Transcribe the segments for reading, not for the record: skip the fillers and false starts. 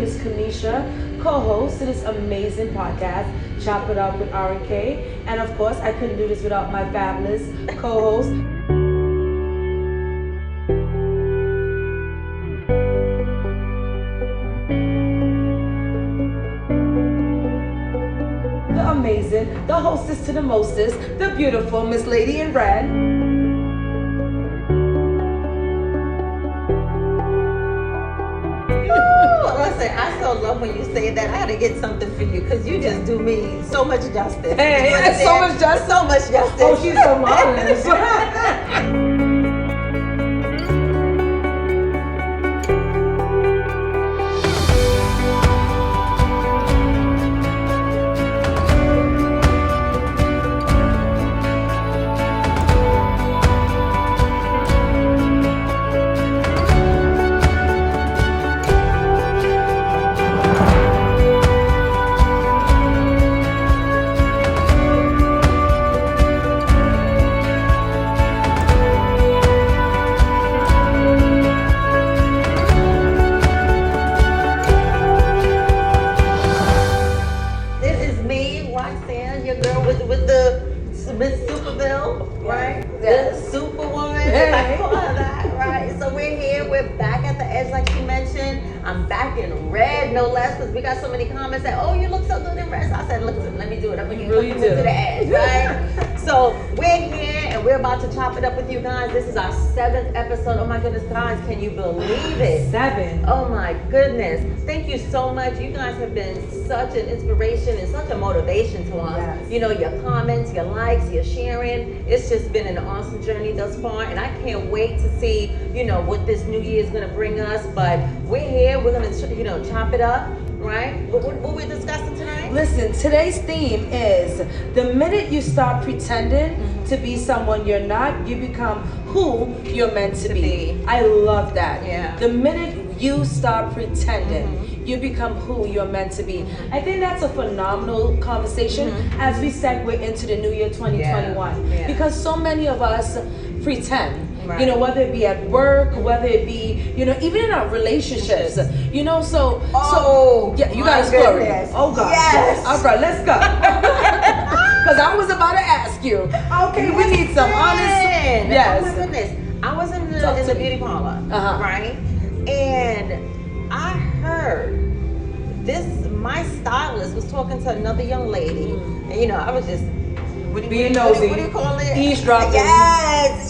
is Karmisha, co-host to this amazing podcast, Chop It Up with R and K. And of course, I couldn't do this without my fabulous co-host. The amazing, the hostess to the mostest, the beautiful Miss Lady in Red. Listen, I so love when you say that. I had to get something for you because you just do me so much justice. Hey, that's so much justice. So much justice. Oh, she's so marvelous. Roxanne, your girl with the Miss Superville, right? Yes. The Superwoman, if I call her that, right? So we're here, we're back at the edge like she mentioned. I'm back in red, no less, because we got so many comments that, oh, you look so good in red. So I said, look, let me do it. I'm going to really get to the edge, right? So we're here and we're about to chop it up with you guys. This is our 7th episode. Oh my goodness, guys, can you believe it? 7. Oh my goodness. Thank you so much. You guys have been such an inspiration and such a motivation to us. Yes. You know, your comments, your likes, your sharing. It's just been an awesome journey thus far. And I can't wait to see, you know, what this new year is going to bring us. But we're here. We're going to, you know, chop it up. Right? What we're discussing tonight? Listen, today's theme is the minute you start pretending to be someone you're not, you become who you're meant to be. I love that. Yeah. The minute you start pretending, you become who you're meant to be. I think that's a phenomenal conversation as we segue into the new year 2021. Yeah. Because so many of us pretend. Right. You know, whether it be at work, whether it be, you know, even in our relationships, you know, so yeah, you got a story. Oh God. Yes. All right, let's go. Because I was about to ask you. Okay, we need some honest. Yes. Oh my goodness. I was in the beauty parlor, right? And I heard my stylist was talking to another young lady, and you know, I was just being nosy. What do you call it? Eavesdropping. Yes.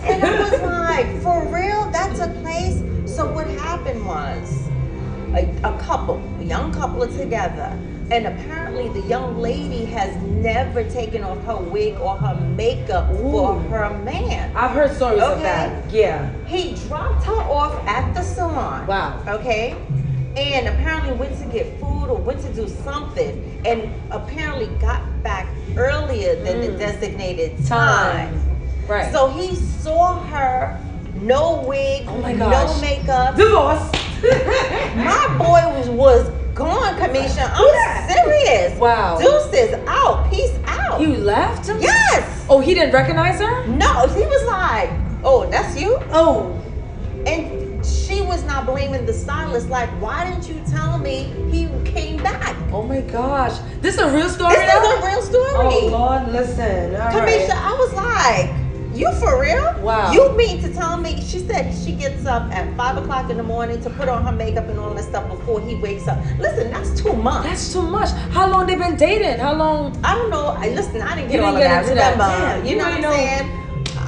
And I was like, for real? That took place? So what happened was a young couple are together. And apparently the young lady has never taken off her wig or her makeup for her man. I've heard stories of that. Yeah. He dropped her off at the salon. Wow. Okay. And apparently went to get food or went to do something, and apparently got back earlier than the designated time. Right. So he saw her, no wig, no makeup. Divorce. My boy was gone, Karmisha. I'm serious. Wow. Deuces out. Peace out. You left him? Yes. Oh, he didn't recognize her? No, he was like, oh, that's you? Oh. And she was not blaming the stylist, like, why didn't you tell me he came back? Oh my gosh. This is a real story? This is a real story. Oh Lord, listen. All Karmisha, right. I was like, you for real? Wow. You mean to tell me? She said she gets up at 5 o'clock in the morning to put on her makeup and all that stuff before he wakes up. Listen, that's 2 months. That's too much. How long they been dating? How long? I don't know. Listen, I didn't get You all didn't of get that. into that. Remember, Damn, you know what I'm saying?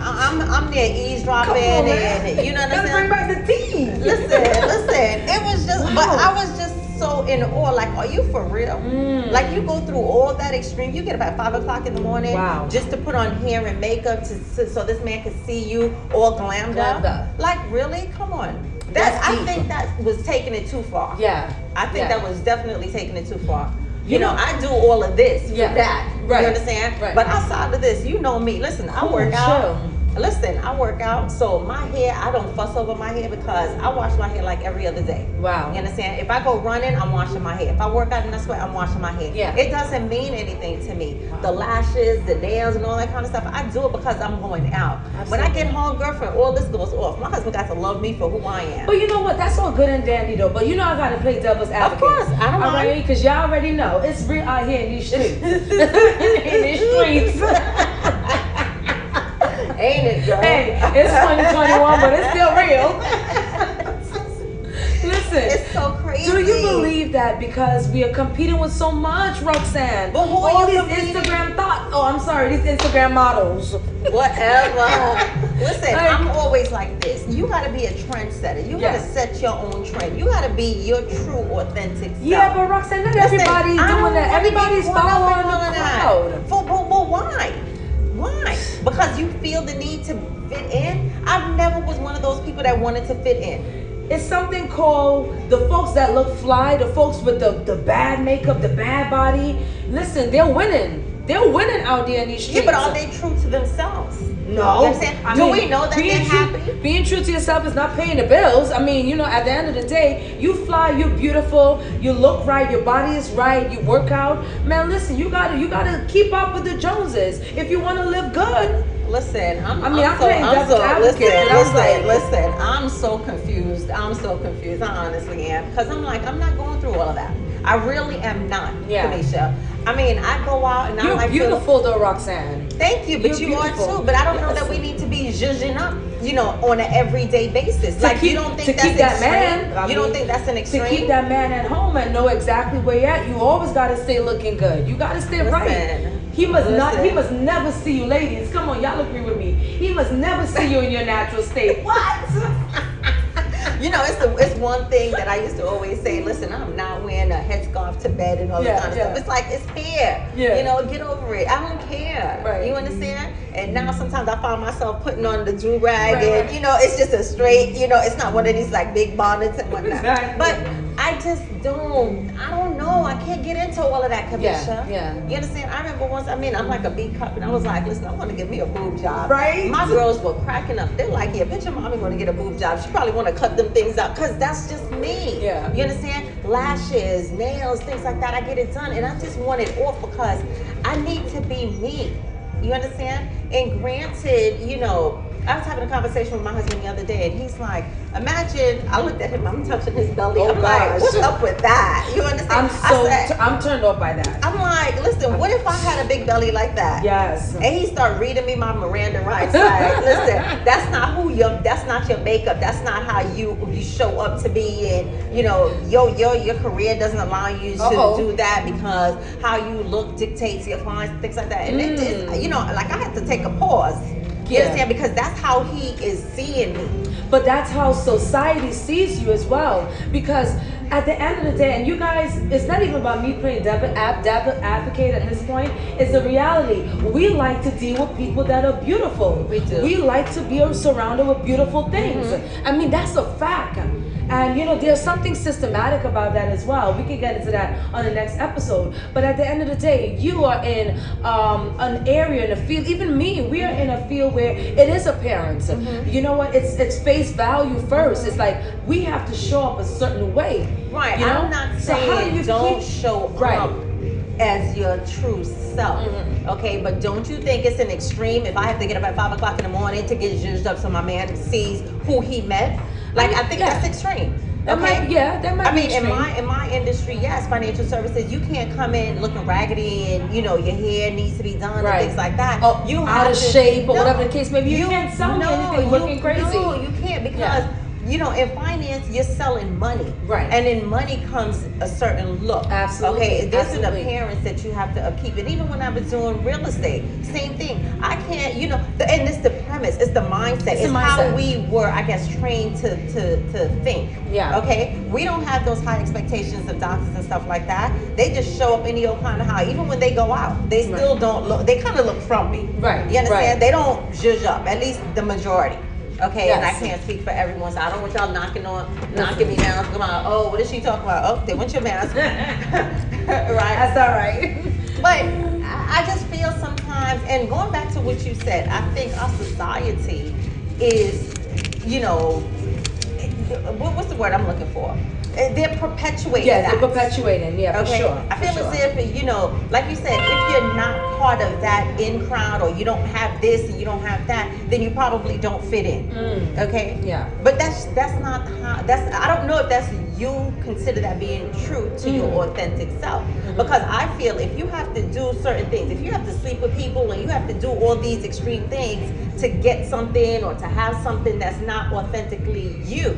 I'm there eavesdropping, and you know what I'm saying? Bring back the tea. Listen. It was just, but I was just so in awe. Like, are you for real? Like, you go through all that extreme. You get up at 5 o'clock in the morning just to put on hair and makeup so this man can see you all glammed up. Like, really? Come on. I think that was taking it too far. Yeah. I think that was definitely taking it too far. You know, I do all of this for that. Right. You understand? Right. But outside of this, you know me. Listen, I work out. Listen, I work out, so my hair, I don't fuss over my hair because I wash my hair like every other day. Wow. You understand? If I go running, I'm washing my hair. If I work out and I sweat, I'm washing my hair. Yeah. It doesn't mean anything to me. Wow. The lashes, the nails, and all that kind of stuff, I do it because I'm going out. Absolutely. When I get home, girlfriend, all this goes off. My husband got to love me for who I am. But you know what? That's all good and dandy, though. But you know I got to play devil's advocate. Of course. I don't mind. Right? Because y'all already know. It's real out here in these streets. In these streets. Ain't it, girl? Hey, it's 2021, but it's still real. Listen, it's so crazy. Do you believe that because we are competing with so much, Roxanne? But who are all you these competing? Instagram thoughts. Oh, I'm sorry, these Instagram models. Whatever. Listen, I'm always like this. You got to be a trendsetter. You got to set your own trend. You got to be your true, authentic self. Yeah, but Roxanne, not everybody's doing that. Everybody's following the crowd. But why? Why? Because you feel the need to fit in? I never was one of those people that wanted to fit in. It's something called the folks that look fly, the folks with the bad makeup, the bad body. Listen, they're winning. They're winning out there in these streets. Yeah, but are they true to themselves? No. You know what I'm saying? Do we know that they're happy? Being true to yourself is not paying the bills. I mean, you know, at the end of the day, you fly, you're beautiful, you look right, your body is right, you work out. Man, listen, you gotta keep up with the Joneses if you want to live good. Listen, I'm so confused. I honestly am, because I'm not going through all of that. I really am not, Karmisha. I mean, I go out and you're like beautiful though, Roxanne. Thank you, but you are too. But I don't know that we need to be zhuzhing up, you know, on an everyday basis. You don't think that's extreme? You don't think that's an extreme? To keep that man at home and know exactly where you're at, you always got to stay looking good. You got to stay right. He must never see you, ladies. Come on, y'all agree with me. He must never see you in your natural state. What? You know, it's one thing that I used to always say, listen, I'm not wearing a headscarf to bed and all that kind of stuff. It's like, it's hair. Yeah. You know, get over it. I don't care. Right. You understand? And now sometimes I find myself putting on the do-rag and, you know, it's just a straight, you know, it's not one of these like big bonnets and whatnot. Exactly. But I don't know. I can't get into all of that, Karmisha. Yeah. You understand? I remember once, I'm like a B cup and I was like, listen, I want to give me a boob job. Right. My girls were cracking up. They're like, yeah, bitch, your mommy want to get a boob job. She probably want to cut them things out because that's just me. Yeah. You understand? Lashes, nails, things like that. I get it done and I just want it off because I need to be me. You understand? And granted, you know, I was having a conversation with my husband the other day, and he's like, imagine, I looked at him, I'm touching his belly. I'm like, what's up with that? You understand? I'm turned off by that. I'm like, listen, what if I had a big belly like that? Yes. And he started reading me my Miranda rights. Like, listen, that's not your makeup. That's not how you show up to be. And, you know, your career doesn't allow you to do that because how you look dictates your clients, things like that. And it is, you know, like I had to take a pause. You understand? Because that's how he is seeing me. But that's how society sees you as well. Because at the end of the day, and you guys, it's not even about me playing devil advocate at this point. It's the reality. We like to deal with people that are beautiful. We do. We like to be surrounded with beautiful things. Mm-hmm. I mean, that's a fact. And you know, there's something systematic about that as well. We can get into that on the next episode. But at the end of the day, you are in an area, in a field, even me, we are in a field where it is appearance. Mm-hmm. You know what? It's face value first. It's like we have to show up a certain way. Right. You know? I'm not saying don't show up as your true self. Mm-hmm. Okay, but don't you think it's an extreme if I have to get up at 5 o'clock in the morning to get zhuzhed up so my man sees who he met? Like, I think that's extreme. That might be extreme. in my industry, yes, financial services, you can't come in looking raggedy and, you know, your hair needs to be done and things like that. Oh, you out of shape or whatever the case may be. You can't sell me anything looking crazy. No, you can't because you know, in finance, you're selling money. Right. And in money comes a certain look. Absolutely. Okay, there's an appearance that you have to upkeep. And even when I was doing real estate, same thing. I can't, you know, and it's the premise, it's the mindset. It's how we were, I guess, trained to think. Yeah. Okay? We don't have those high expectations of doctors and stuff like that. They just show up any old kind of how. Even when they go out, they still don't look, they kind of look frumpy. Right. You understand? Right. They don't zhuzh up, at least the majority. Okay, and I can't speak for everyone, so I don't want y'all knocking me down. Come on, oh, what is she talking about? Oh, they want your mask. Right? That's all right. But I just feel sometimes, and going back to what you said, I think our society is, you know, what's the word I'm looking for? They're perpetuating. Yeah, they're perpetuating. Yeah, okay? for sure. I feel as if, you know, like you said, if you're not part of that in crowd, or you don't have this and you don't have that, then you probably don't fit in. Okay. Yeah. But that's not how. I don't know if that's you consider that being true to your authentic self. Because I feel if you have to do certain things, if you have to sleep with people and you have to do all these extreme things to get something or to have something that's not authentically you,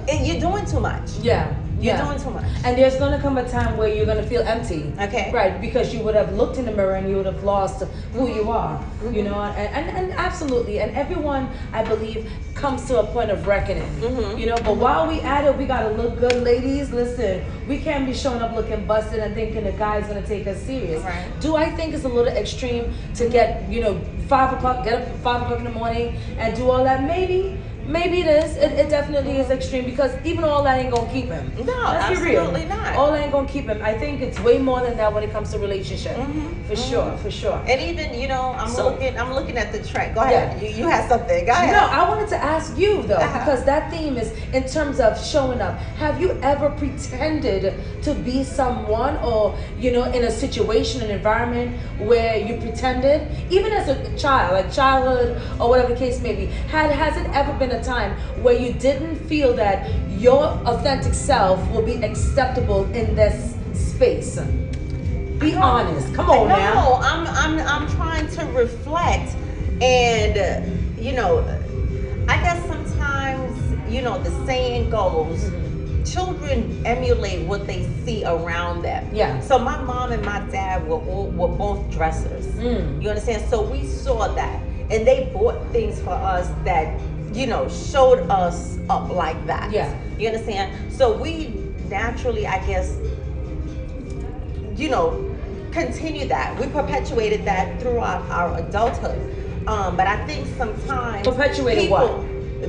and you're doing too much. Yeah. You're doing too much. And there's going to come a time where you're going to feel empty. Okay. Right, because you would have looked in the mirror and you would have lost who you are. You know, and absolutely. And everyone, I believe, comes to a point of reckoning. You know, but while we at it, we got to look good, ladies. Listen, we can't be showing up looking busted and thinking the guy's going to take us serious. Right. Do I think it's a little extreme to get, you know, 5 o'clock, get up at 5 o'clock in the morning and do all that? Maybe. Maybe it is. It definitely is extreme, because even all that ain't gonna keep him. No, let's be real. absolutely not. All that ain't gonna keep him. I think it's way more than that when it comes to relationship. For sure, for sure. And even, you know, I'm looking at the track. Go ahead. Yeah. You had something. Go ahead. No, I wanted to ask you though, because that theme is in terms of showing up. Have you ever pretended to be someone, or, you know, in a situation, an environment where you pretended, even as a child, like childhood or whatever the case may be? Has it ever been a time where you didn't feel that your authentic self will be acceptable in this space? Be honest. Come on now. No, I'm trying to reflect, and you know, I guess sometimes, you know, the saying goes, children emulate what they see around them. Yeah. So my mom and my dad were both dressers. You understand? So we saw that, and they bought things for us that, you know, showed us up like that. Yeah. You understand? So we naturally, I guess, you know, continue that. We perpetuated that throughout our adulthood. But I think sometimes Perpetuated what?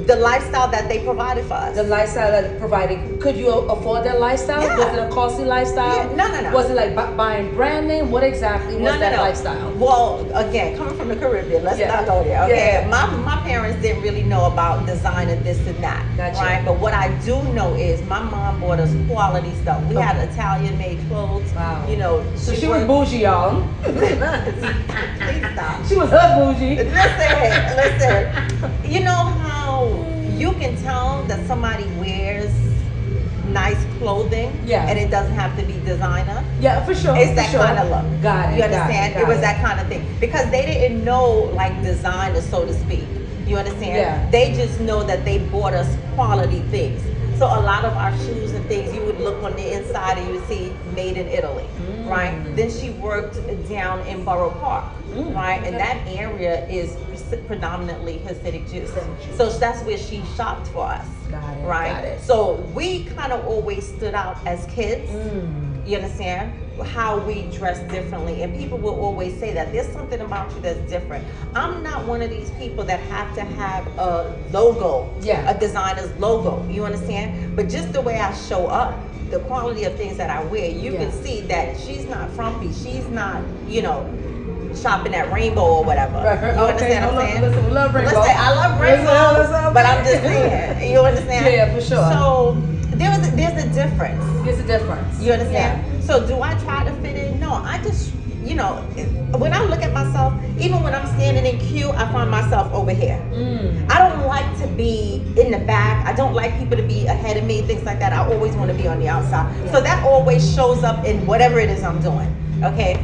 The lifestyle that they provided for us. The lifestyle that it provided. Could you afford that lifestyle? Yeah. Was it a costly lifestyle? Yeah. No. Was it like buying brand name? What exactly was that lifestyle? Well, again, coming from the Caribbean, let's not go there. Okay. Yeah. My parents didn't really know about design and this and that. Gotcha. Right. But what I do know is my mom bought us quality stuff. We had Italian made clothes. Wow. You know, So she was bougie, y'all. Please stop. She was her bougie. Listen. You know how you can tell that somebody wears nice clothing, and it doesn't have to be designer? Yeah, for sure. It's that kind of look. Got it. You understand? It was that kind of thing, because they didn't know like designer, so to speak. You understand? Yeah. They just know that they bought us quality things. So a lot of our shoes and things, you would look on the inside and you would see made in Italy, right? Then she worked down in Borough Park, right? And that area is predominantly Hasidic Jews. So that's where she shopped for us, right? Got it. So we kind of always stood out as kids. You understand? How we dress differently, and people will always say that there's something about you that's different. I'm not one of these people that have to have a logo, a designer's logo. You understand? But just the way I show up, the quality of things that I wear, you can see that she's not frumpy. She's not, you know, shopping at Rainbow or whatever. You understand what I'm saying? Listen, we love Rainbow. Listen, I love Rainbow, but I'm just saying. You understand? Yeah, for sure. So there's a difference. There's a difference. You understand? So do I try to fit in? No, I just, you know, when I look at myself, even when I'm standing in queue, I find myself over here. I don't like to be in the back. I don't like people to be ahead of me, things like that. I always want to be on the outside. So that always shows up in whatever it is I'm doing. Okay?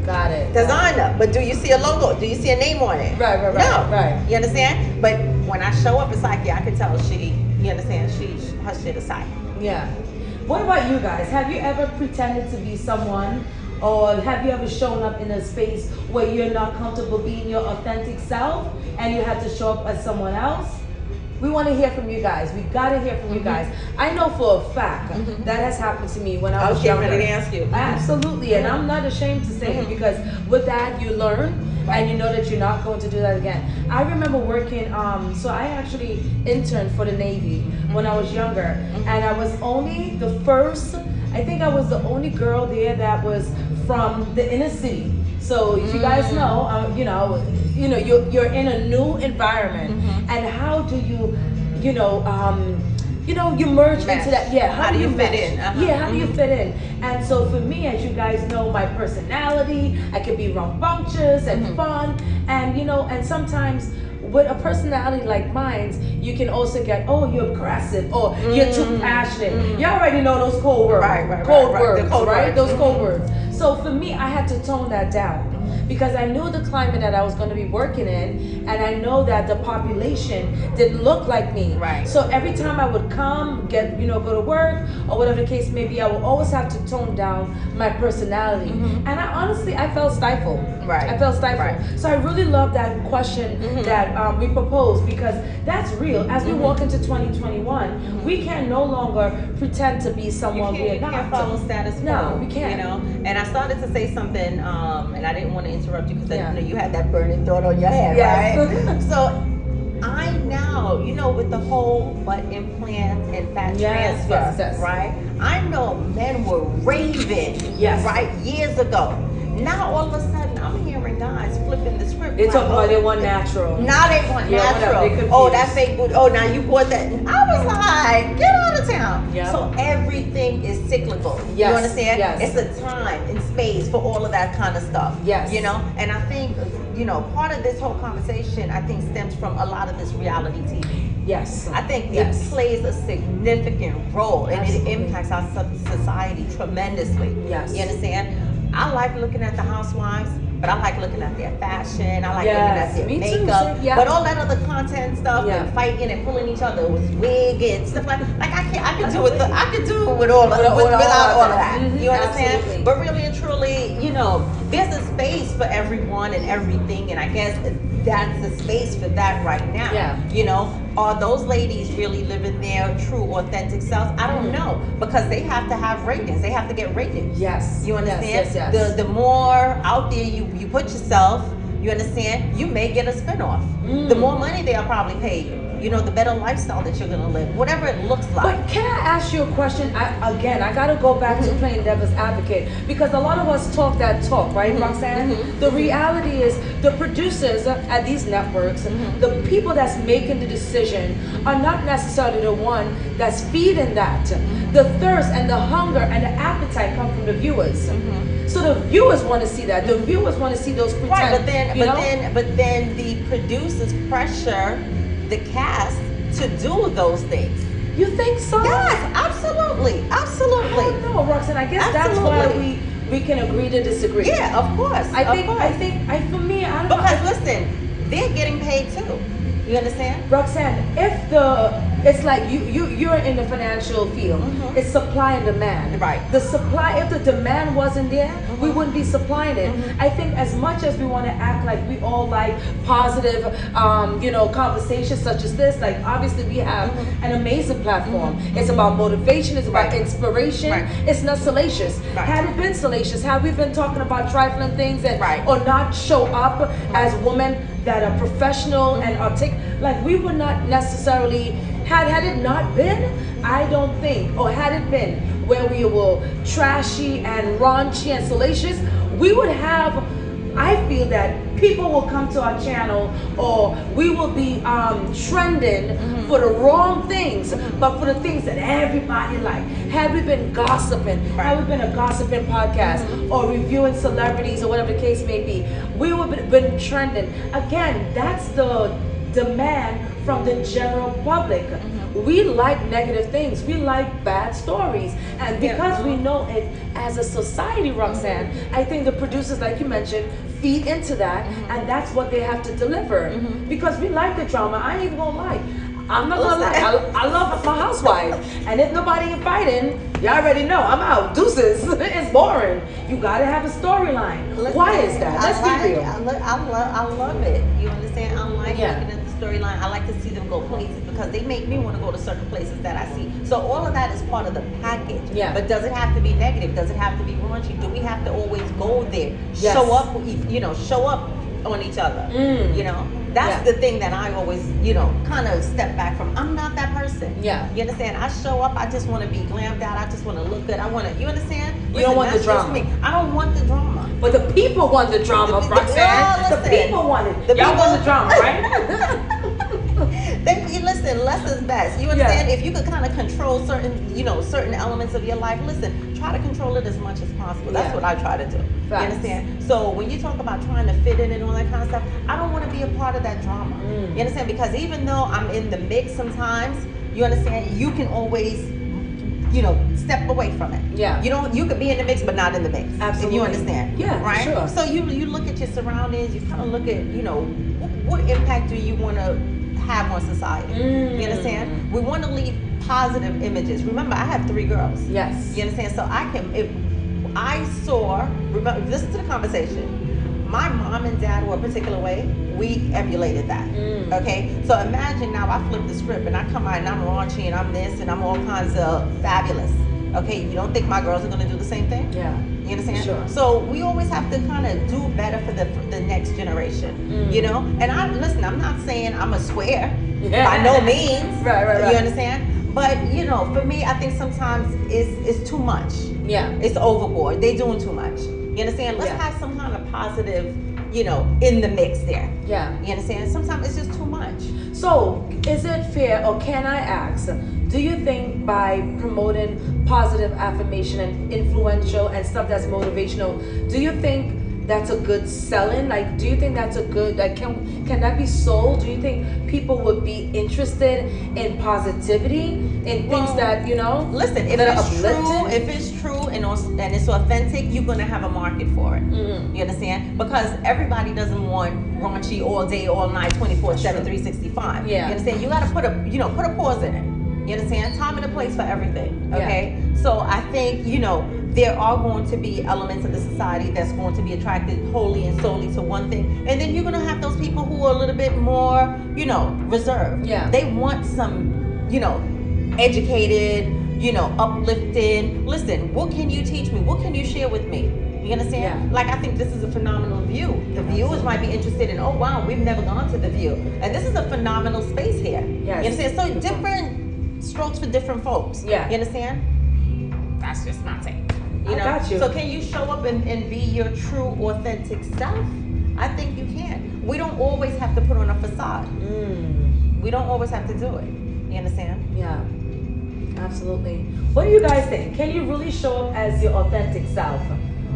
Got it. Designer, but do you see a logo? Do you see a name on it? Right. No. Right. You understand? But when I show up, it's like, I can tell you understand, her shit aside. Yeah. What about you guys? Have you ever pretended to be someone, or have you ever shown up in a space where you're not comfortable being your authentic self and you have to show up as someone else? We want to hear from you guys. We got to hear from you guys. I know for a fact that has happened to me when I was younger. I was getting ready to ask you. Absolutely, and I'm not ashamed to say it, because with that you learn, and you know that you're not going to do that again. I remember working, so I actually interned for the Navy when I was younger, and I was only the first, I think I was the only girl there that was from the inner city. So if you guys know, you're in a new environment, and how do you, you merge into that. Yeah, how do you fit in? Yeah, how do you fit in? And so for me, as you guys know, my personality, I can be rambunctious and fun, and and sometimes with a personality like mine, you can also get, oh, you're aggressive, or you're too passionate. You already know those code words, code words. Those code words. So for me, I had to tone that down, because I knew the climate that I was going to be working in, and I know that the population didn't look like me. Right. So every time I would come, go to work or whatever the case may be, I would always have to tone down my personality. And I felt stifled. Right. I felt stifled. Right. So I really love that question that we proposed, because that's real. As we walk into 2021, we can no longer pretend to be someone we're not. You can't follow status quo. No, we can't. And I started to say something, and I didn't want to interrupt you, because I know you had that burning thought on your head, right? So I now, with the whole butt implants and fat transfer, right? I know men were raving, right, years ago. Now all of a sudden, I'm hearing guys flipping the script. They talk about they want natural. Now they want natural. Oh, that fake booty. Oh, now you bought that. I was like, get out of town. Yep. So everything is cyclical. You understand? Yes. It's a time and space for all of that kind of stuff. Yes. And I think, part of this whole conversation, I think, stems from a lot of this reality TV. Yes. I think it plays a significant role, and it impacts our society tremendously. Yes. You understand? I like looking at the housewives, but I like looking at their fashion. I like looking at their makeup. Too, but all that other content stuff and fighting and pulling each other with wig and stuff like I could do it. I could do it without all of that. You understand? Absolutely. But really and truly, there's a space for everyone and everything, and I guess that's the space for that right now. Yeah. Are those ladies really living their true, authentic selves? I don't know, because they have to have ratings. They have to get ratings. Yes. You understand? Yes. The more out there you put yourself, you understand, you may get a spinoff. The more money they'll probably pay you. The better lifestyle that you're going to live, whatever it looks like. But can I ask you a question? I got to go back to playing devil's advocate, because a lot of us talk that talk, right, Roxanne? The reality is the producers at these networks, the people that's making the decision, are not necessarily the one that's feeding that. The thirst and the hunger and the appetite come from the viewers. So the viewers want to see that. The viewers want to see those pretend. Right, but then the producers pressure the cast to do those things. You think so? Yes, absolutely. I don't know, Roxanne. I guess that's why we can agree to disagree. Yeah, of course. For me, I don't know. Because listen, they're getting paid too. You understand? Roxanne, it's like you're in the financial field. It's supply and demand. Right. The supply, if the demand wasn't there, we wouldn't be supplying it. I think as much as we want to act like we all like positive, conversations such as this, like obviously we have an amazing platform. It's about motivation. It's about inspiration. It's not salacious. Had it been salacious, had we been talking about trifling things or not show up as women that are professional and articulate, like we would not necessarily, had it not been, I don't think, or had it been where we were trashy and raunchy and salacious, we would have, I feel that people will come to our channel, or we will be trending for the wrong things, but for the things that everybody like. Had we been gossiping, had we been a gossiping podcast, or reviewing celebrities or whatever the case may be, we would have been trending. Again, that's the demand from the general public. We like negative things. We like bad stories. And because we know it as a society, Roxanne, I think the producers, like you mentioned, feed into that, and that's what they have to deliver. Because we like the drama. I ain't even gonna lie. I'm not gonna lie. I love my housewives. And if nobody ain't fighting, you already know. I'm out. Deuces. It's boring. You gotta have a storyline. Why is that? Let's be real. I love it. You understand? I like looking at the storyline. I like to see them go places, because they make me want to go to certain places that I see. So all of that is part of the package. But does it have to be negative? Does it have to be raunchy? Do we have to always go there? Show up, show up on each other. That's the thing that I always, kind of step back from. I'm not that person. person. Yeah. You understand? I show up, I just want to be glammed out. I just want to look good. You understand? You don't want the drama. I don't want the drama. But the people want the drama, Roxanne. The people want it. Y'all want the drama, right? Listen, less is best. You understand? If you could kind of control certain elements of your life, listen, try to control it as much as possible. That's what I try to do. Facts. You understand? So when you talk about trying to fit in and all that kind of stuff, I don't want to be a part of that drama. You understand? Because even though I'm in the mix sometimes, you understand, you can always, step away from it. Yeah. You could be in the mix but not in the mix. Absolutely. If you understand. Yeah, right? Sure. So you look at your surroundings, you kind of look at, what impact do you want to have on society? You understand? We want to leave positive images. Remember, I have 3 girls. Yes. You understand? So listen to the conversation. My mom and dad were a particular way. We emulated that. Okay? So imagine now I flip the script and I come out and I'm raunchy and I'm this and I'm all kinds of fabulous. Okay? You don't think my girls are going to do the same thing? Yeah. You understand? Sure. So we always have to kind of do better for the next generation. And I'm not saying I'm a square by no means. Right. You understand? But for me, I think sometimes it's too much. Yeah. It's overboard. They're doing too much. You understand? Let's have some kind of positive, in the mix there. Yeah. You understand? Sometimes it's just too much. So, is it fair, or can I ask, do you think by promoting positive affirmation and influential and stuff that's motivational, do you think that's a good selling? Like, do you think that's a good, like, can that be sold? Do you think people would be interested in positivity, in things that, listen, if it's true and it's authentic, you're going to have a market for it. You understand? Because everybody doesn't want raunchy all day, all night, 24/7, 365. Yeah. You understand? You got to put a pause in it. You understand? Time and a place for everything. Okay? So I think, there are going to be elements of the society that's going to be attracted wholly and solely to one thing. And then you're going to have those people who are a little bit more, reserved. Yeah. They want some, educated, uplifting. Listen, what can you teach me? What can you share with me? You understand? Yeah. Like, I think this is a phenomenal view. The viewers might be interested in, oh, wow, we've never gone to the view. And this is a phenomenal space here. Yes. You understand? So different strokes for different folks. Yeah. You understand? That's just my take. I got you. So can you show up and be your true, authentic self? I think you can. We don't always have to put on a facade. We don't always have to do it. You understand? Yeah. Absolutely. What do you guys think? Can you really show up as your authentic self?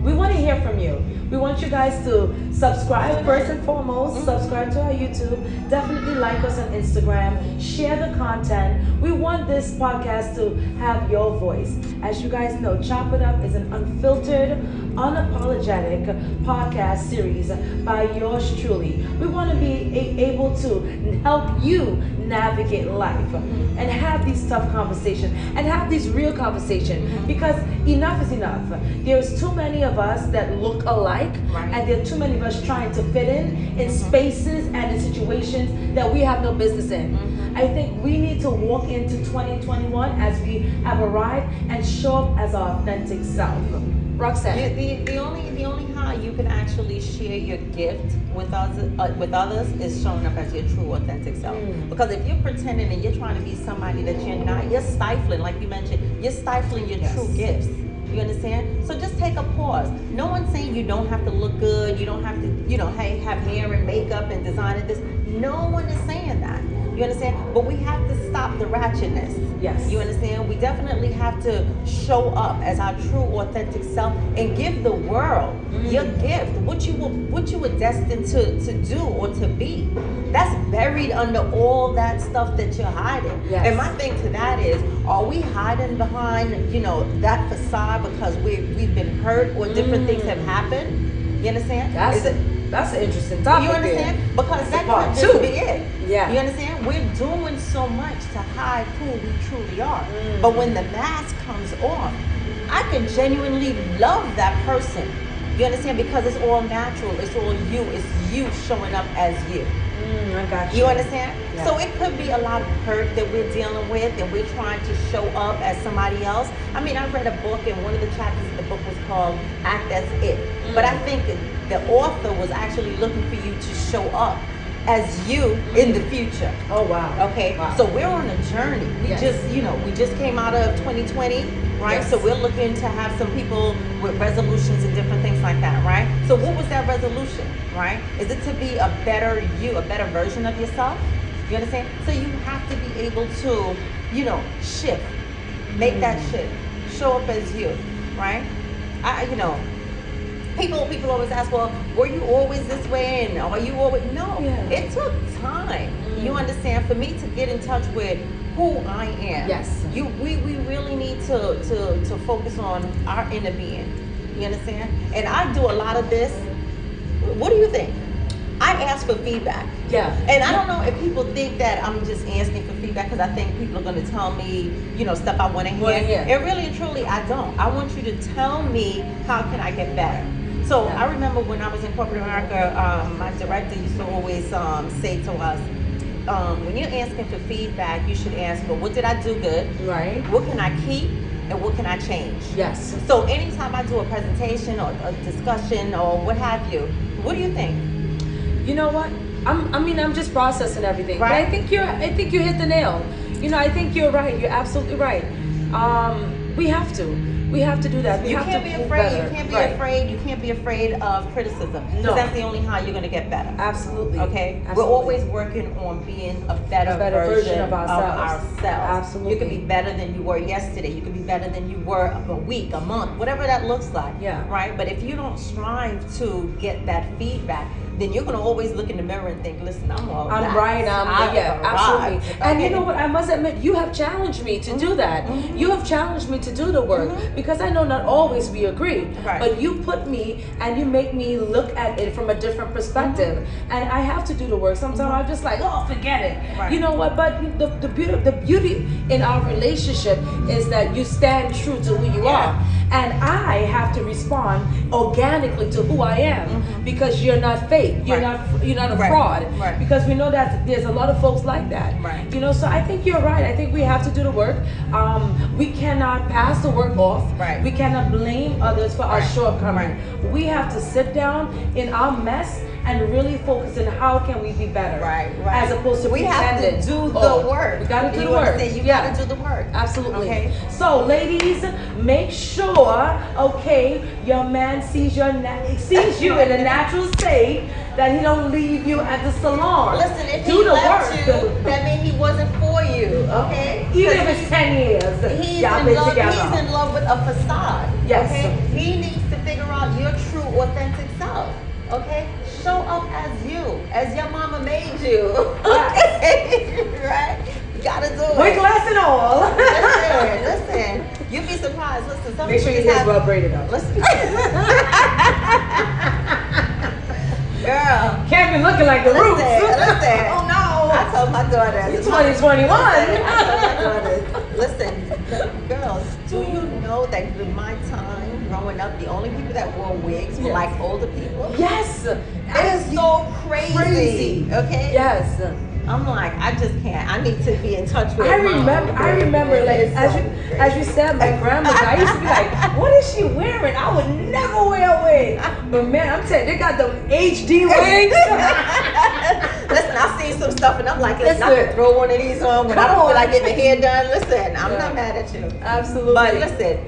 We want to hear from you. We want you guys to subscribe first and foremost. Subscribe to our YouTube. Definitely like us on Instagram. Share the content. We want this podcast to have your voice. As you guys know, Chop It Up is an unfiltered, unapologetic podcast series by yours truly. We want to be able to help you navigate life and have these tough conversations and have these real conversations, because enough is enough. There's too many of us that look alike, and there are too many of us trying to fit in spaces and in situations that we have no business in. I think we need to walk into 2021 as we have arrived and show up as our authentic self. Roxanne. The only how you can actually share your gift with others is showing up as your true authentic self. Because if you're pretending and you're trying to be somebody that you're not, you're stifling, like you mentioned, you're stifling your true gifts. You understand? So just take a pause. No one's saying you don't have to look good, you don't have to, have hair and makeup and design and this. No one is saying that. You understand? But we have to stop the ratchetness. Yes. You understand? We definitely have to show up as our true, authentic self and give the world your gift, what you were destined to do or to be. That's buried under all that stuff that you're hiding. Yes. And my thing to that is, are we hiding behind, that facade because we've been hurt or different things have happened? You understand? That's an interesting topic. You understand? There. Because that could just be it. Yeah. You understand? We're doing so much to hide who we truly are. But when the mask comes off, I can genuinely love that person. You understand? Because it's all natural. It's all you. It's you showing up as you. I got you. You understand? Yeah. So it could be a lot of hurt that we're dealing with and we're trying to show up as somebody else. I mean, I read a book and one of the chapters of the book was called Act As It. But I think the author was actually looking for you to show up as you in the future. Oh, wow. Okay? Wow. So we're on a journey. We just came out of 2020, right? Yes. So we're looking to have some people with resolutions and different things like that, right? So what was that resolution, right? Is it to be a better you, a better version of yourself? You understand? So you have to be able to, shift, make that shift, show up as you, right? People always ask, well, were you always this way, and are you always? No, it took time. You understand? For me to get in touch with who I am. Yes. We really need to focus on our inner being. You understand? And I do a lot of this. What do you think? I ask for feedback. Yeah. And I don't know if people think that I'm just asking for feedback because I think people are going to tell me, stuff I want to hear. And really and truly, I don't. I want you to tell me, how can I get better? So I remember when I was in corporate America, my director used to always say to us, when you're asking for feedback, you should ask, well, what did I do good? Right. What can I keep? And what can I change? Yes. So anytime I do a presentation or a discussion or what have you, what do you think? You know what? I'm just processing everything. Right. But I think you hit the nail. I think you're right. You're absolutely right. We have to do that. You can't be afraid. You can't be afraid. You can't be afraid of criticism. Because that's the only how you're going to get better. Absolutely. Okay. Absolutely. We're always working on being a better version of ourselves. Absolutely. You can be better than you were yesterday. You can be better than you were a week, a month, whatever that looks like. Yeah. Right. But if you don't strive to get that feedback, then you're going to always look in the mirror and think, listen, I'm right. Absolutely. Okay. And you know what? I must admit, you have challenged me to do that. Mm-hmm. You have challenged me to do the work because I know not always we agree. Right. But you put me and you make me look at it from a different perspective. And I have to do the work. Sometimes I'm just like, oh, forget it. Right. You know what? But the beauty in our relationship is that you stand true to who you are. And I have to respond organically to who I am because you're not fake. You're not a fraud. Right. Because we know that there's a lot of folks like that. Right. So I think you're right. I think we have to do the work. We cannot pass the work off. Right. We cannot blame others for our shortcomings. Right. We have to sit down in our mess and really focus on how can we be better. Right. As opposed to pretending. We have to do the work. We got to do the work. You got to do the work. Absolutely. Okay. So, ladies, make sure, your man sees you in a natural state, that he don't leave you at the salon. Listen, if he left you, that means he wasn't for you, okay? Even if it's 10 years. He's in love with a facade. Yes. Okay? He needs to figure out your true, authentic self. Okay? Show up as your mama made you. Okay? Right? You gotta do it. Wig glass and all. Listen. You'd be surprised. Listen, some make sure your hair's well braided up. Listen. Girl. Can't be looking like the Roots. Listen. Oh no. I told my daughter. It's 2021. I told my daughter, listen, girls, do you know that in my time growing up, the only people that wore wigs were like older people? Yes. It is so crazy. Okay? Yes. I'm like, I just can't. I need to be in touch with I remember, like, as you said, my grandmother, I used to be like, what is she wearing? I would never wear a wig. But man, I'm telling you, they got them HD wigs. Listen, I've seen some stuff and I'm like, listen, I can throw one of these on when I don't feel like getting my hair done. Listen, I'm not mad at you. Absolutely. But listen,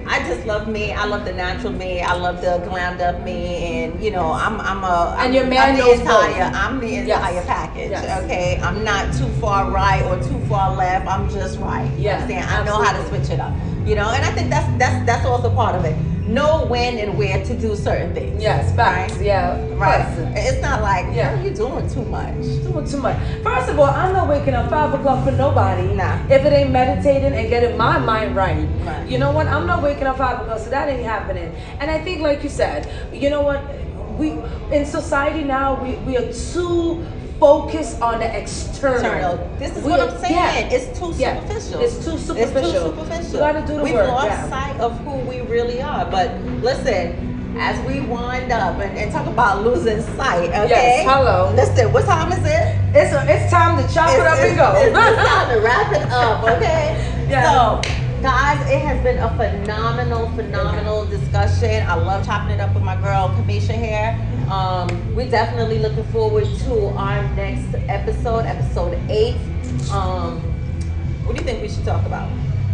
I just love me. I love the natural me. I love the glammed up me, and I'm the entire package. Yes. Okay, I'm not too far right or too far left. I'm just right. Yeah, I know how to switch it up. And I think that's also part of it. Know when and where to do certain things. Yes, facts. Right? Yeah, right. It's not like, you're doing too much. Doing too much. First of all, I'm not waking up 5 o'clock for nobody. Nah. If it ain't meditating and getting my mind right. You know what? I'm not waking up 5 o'clock, so that ain't happening. And I think, like you said, you know what? We in society now we are too focused on the external. This is what I'm saying. Yeah. It's too superficial. It's too superficial. We gotta do the We've work. We've lost sight of who we really are. But listen, as we wind up and talk about losing sight, okay? Yes, hello. Listen, what time is it? It's time to chop it up and go. It's time to wrap it up, okay? Yeah. So, guys, it has been a phenomenal discussion. I love chopping it up with my girl Karmisha here. We're definitely looking forward to our next episode 8. What do you think we should talk about?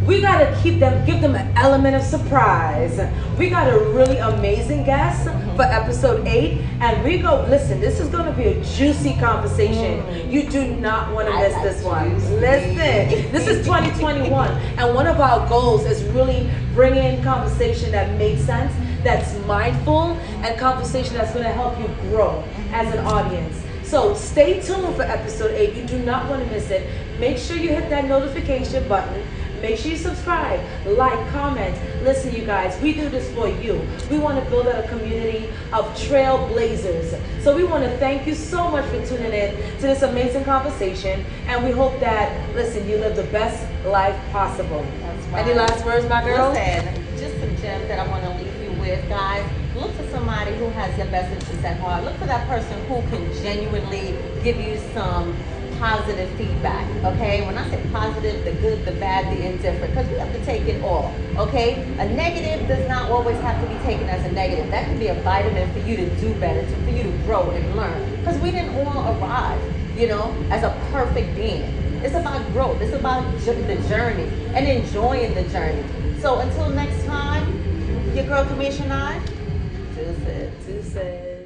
We gotta give them an element of surprise. We got a really amazing guest for episode 8, and listen, this is gonna be a juicy conversation. You do not want to miss this one. Listen, this is 2021, and one of our goals is really bringing in conversation that makes sense, that's mindful, and conversation that's gonna help you grow as an audience. So stay tuned for episode 8. You do not want to miss it. Make sure you hit that notification button. Make sure you subscribe, like, comment. Listen, you guys, we do this for you. We want to build a community of trailblazers. So we want to thank you so much for tuning in to this amazing conversation. And we hope that, listen, you live the best life possible. That's right. Any last words, my girl? Listen, just some gems that I want to leave you with, guys. Look for somebody who has your best interests at heart. Look for that person who can genuinely give you some positive feedback, okay? When I say positive, the good, the bad, the indifferent, because we have to take it all, okay? A negative does not always have to be taken as a negative. That can be a vitamin for you to do better, for you to grow and learn, because we didn't all arrive, as a perfect being. It's about growth. It's about the journey and enjoying the journey. So until next time, your girl Karmisha and I, Deuces.